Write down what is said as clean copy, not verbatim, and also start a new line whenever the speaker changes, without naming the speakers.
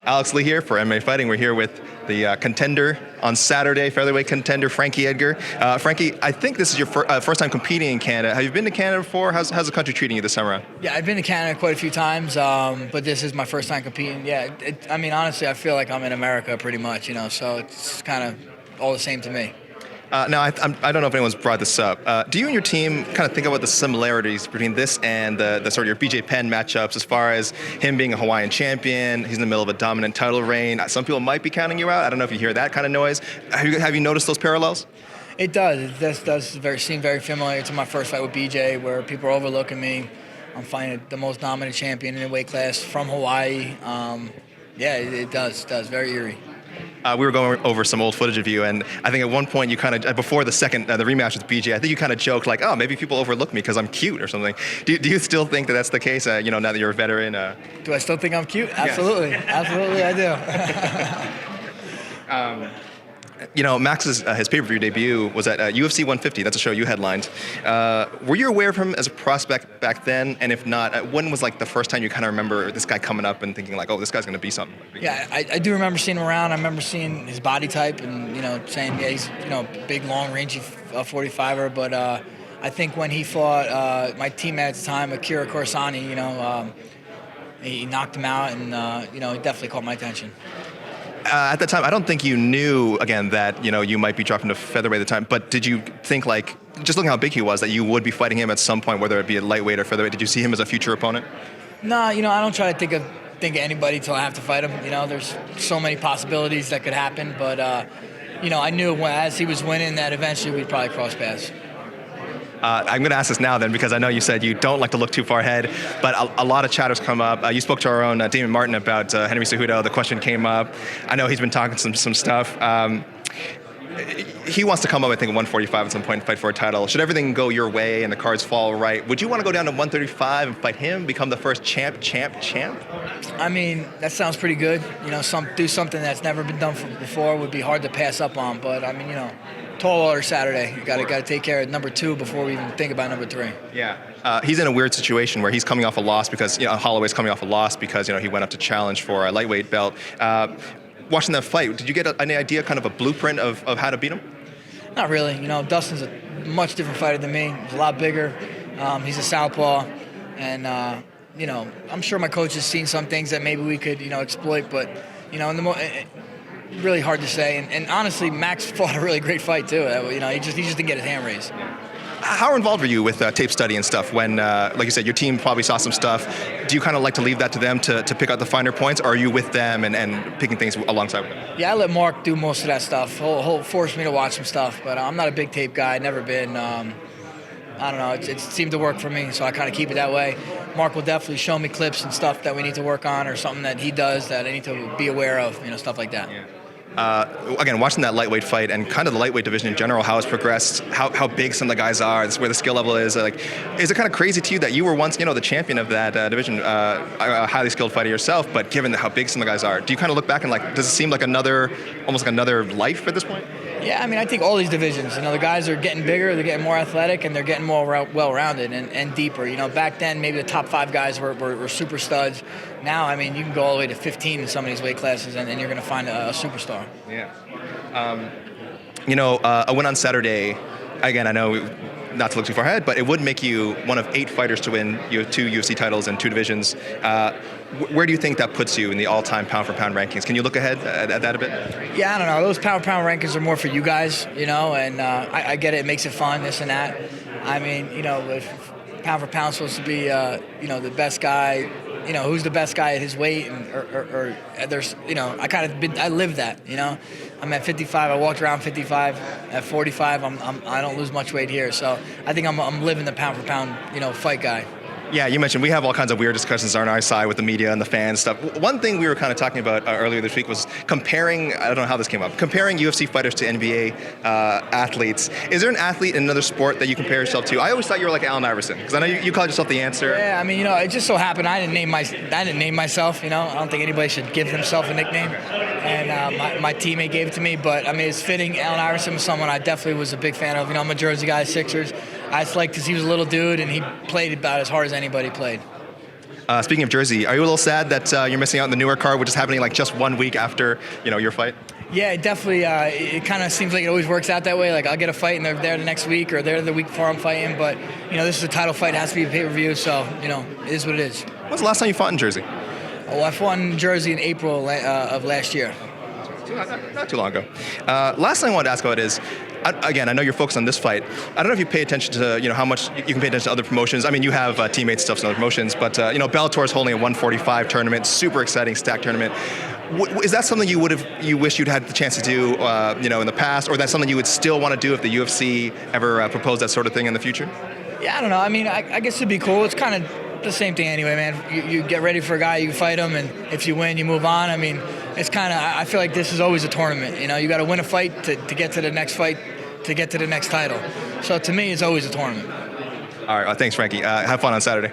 Alex Lee here for MMA Fighting. We're here with the contender on Saturday, featherweight contender Frankie Edgar. Frankie, I think this is your first time competing in Canada. Have you been to Canada before? How's the country treating you this time around?
Yeah, I've been to Canada quite a few times, but this is my first time competing. Yeah, I mean, honestly, I feel like I'm in America pretty much, so it's kind of all the same to me.
Now, I don't know if anyone's brought this up. Do you and your team kind of think about the similarities between this and the sort of your B.J. Penn matchups as far as him being a Hawaiian champion, he's in the middle of a dominant title reign. Some people might be counting you out. I don't know if you hear that kind of noise. Have you noticed those parallels?
It does. It does seem very familiar to my first fight with B.J., where people are overlooking me. I'm fighting the most dominant champion in the weight class from Hawaii. Yeah, it does. Very eerie.
We were going over some old footage of you, and I think at one point you kind of, before the rematch with BJ, I think you kind of joked like, oh, maybe people overlook me because I'm cute or something. Do you still think that that's the case, now that you're a veteran?
Do I still think I'm cute? Absolutely. Yes. Absolutely, I do.
Max's his pay-per-view debut was at UFC 150. That's a show you headlined. Were you aware of him as a prospect back then? And if not, when was like the first time you kind of remember this guy coming up and thinking like, oh, this guy's going to be something?
Yeah, I do remember seeing him around. I remember seeing his body type and saying, yeah, he's big, long, rangy 45er. But I think when he fought my teammate at the time, Akira Corsani, he knocked him out, and he definitely caught my attention.
At the time, I don't think you knew, again, that, you might be dropping to featherweight at the time, but did you think, like, just looking how big he was, that you would be fighting him at some point, whether it be at lightweight or featherweight? Did you see him as a future opponent?
No, I don't try to think of anybody till I have to fight him. There's so many possibilities that could happen, but, I knew as he was winning that eventually we'd probably cross paths.
I'm going to ask this now then, because I know you said you don't like to look too far ahead, but a lot of chatters come up. You spoke to our own Damon Martin about Henry Cejudo. The question came up. I know he's been talking some stuff. He wants to come up, I think, at 145 at some point and fight for a title. Should everything go your way and the cards fall right, would you want to go down to 135 and fight him, become the first champ?
I mean, that sounds pretty good. Do something that's never been done before would be hard to pass up on. But, I mean, tall order Saturday. You got to take care of number 2 before we even think about number 3.
Yeah. He's in a weird situation where he's coming off a loss because, Holloway's coming off a loss because, he went up to challenge for a lightweight belt. Watching that fight, did you get any idea, kind of a blueprint of how to beat him?
Not really. Dustin's a much different fighter than me. He's a lot bigger. He's a southpaw. And, I'm sure my coach has seen some things that maybe we could, exploit. But, really hard to say. And honestly, Max fought a really great fight, too. He just didn't get his hand raised.
How involved were you with tape study and stuff when, like you said, your team probably saw some stuff? Do you kind of like to leave that to them to pick out the finer points, or are you with them and picking things alongside with them?
Yeah, I let Mark do most of that stuff. He'll force me to watch some stuff, but I'm not a big tape guy. Never been. I don't know. It seemed to work for me, so I kind of keep it that way. Mark will definitely show me clips and stuff that we need to work on or something that he does that I need to be aware of, stuff like that.
Yeah. Again, watching that lightweight fight and kind of the lightweight division in general, how it's progressed, how big some of the guys are, where the skill level is. Is it kind of crazy to you that you were once, the champion of that division, a highly skilled fighter yourself, but given how big some of the guys are, do you kind of look back and does it seem like almost like another life at this point?
Yeah, I mean, I think all these divisions, the guys are getting bigger, they're getting more athletic, and they're getting more well-rounded and deeper. Back then, maybe the top 5 guys were super studs. Now, I mean, you can go all the way to 15 in some of these weight classes, and you're going to find a superstar.
Yeah. A win on Saturday, again, I know not to look too far ahead, but it would make you one of 8 fighters to win 2 UFC titles and 2 divisions. Where do you think that puts you in the all-time pound-for-pound rankings? Can you look ahead at that a bit?
Yeah, I don't know. Those pound-for-pound rankings are more for you guys, and I get it. It makes it fun, this and that. I mean, if pound-for-pound supposed to be, the best guy, who's the best guy at his weight, or there's, I live that, I'm at 55. I walked around 55. At 45, I don't lose much weight here. So I think I'm living the pound-for-pound, fight guy.
Yeah, you mentioned we have all kinds of weird discussions on our side with the media and the fans stuff. One thing we were kind of talking about earlier this week was comparing, I don't know how this came up, comparing UFC fighters to NBA athletes. Is there an athlete in another sport that you compare yourself to? I always thought you were like Allen Iverson, because I know you called yourself the answer.
Yeah, I mean, it just so happened I didn't name myself, I don't think anybody should give themselves a nickname. And my teammate gave it to me, but I mean, it's fitting. Allen Iverson was someone I definitely was a big fan of. I'm a Jersey guy, Sixers. I just liked because he was a little dude and he played about as hard as anybody played.
Speaking of Jersey, are you a little sad that you're missing out on the Newark card, which is happening like just 1 week after your fight?
Yeah, it definitely. It kind of seems like it always works out that way. Like I'll get a fight and they're there the next week, or they're the week before I'm fighting. But this is a title fight; it has to be a pay-per-view. So it is what it is.
When was the last time you fought in Jersey?
Oh, I fought in Jersey in April of last year.
Not too long ago. Last thing I wanted to ask about is, again, I know you're focused on this fight. I don't know if you pay attention to how much you can pay attention to other promotions. I mean, you have teammates stuff in other promotions, but Bellator is holding a 145 tournament, super exciting stack tournament. Is that something you wish you'd had the chance to do in the past, or that's something you would still want to do if the UFC ever proposed that sort of thing in the future?
Yeah, I don't know. I mean, I guess it'd be cool. It's kind of the same thing anyway, man. You get ready for a guy, you fight him, and if you win, you move on. I mean, it's kind of, I feel like this is always a tournament. You got to win a fight to get to the next fight, to get to the next title. So to me, it's always a tournament.
All right, thanks, Frankie. Have fun on Saturday.